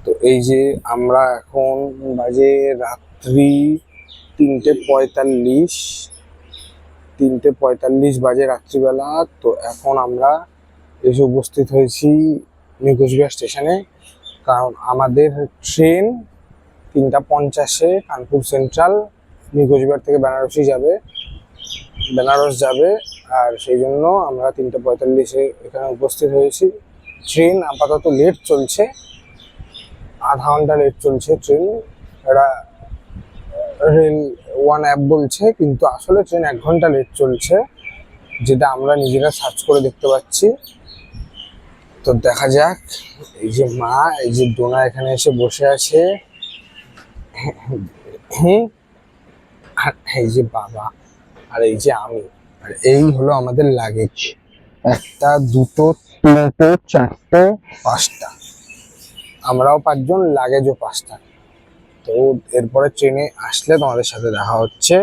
তো এই যে আমরা এখন বাজে রাত্রি 3:45, 3:45 বাজে রাত্রিবেলা। তো এখন আমরা এসে উপস্থিত হয়েছি নিউ কোচবিহার স্টেশনে, কারণ আমাদের ট্রেন 3:50-এ কানপুর সেন্ট্রাল নিউ কোচবিহার থেকে বেনারস যাবে। আর সেই জন্য আমরা 3:45-এ এখানে উপস্থিত হয়েছি। ট্রেন আপাতত লেট চলছে, আধা ঘন্টা লেট চলছে ট্রেন। এরা রেল ওয়ান অ্যাপ বলছে, কিন্তু আসলে ট্রেন 1 ঘন্টা লেট চলছে, যেটা আমরা নিজেরা সার্চ করে দেখতে পাচ্ছি। তো দেখা যাক। এই যে মা, এই যে ডোনা এখানে এসে বসে আছে, আর এই যে বাবা, আর এই যে আমি। আর এই হলো আমাদের লাগেজ, 1, 2, 3, 4, 5টা। আমরাও 5 জন, লাগেজও 5টা। তো এরপরে ট্রেনে আসলে তোমাদের সাথে দেখা হচ্ছে।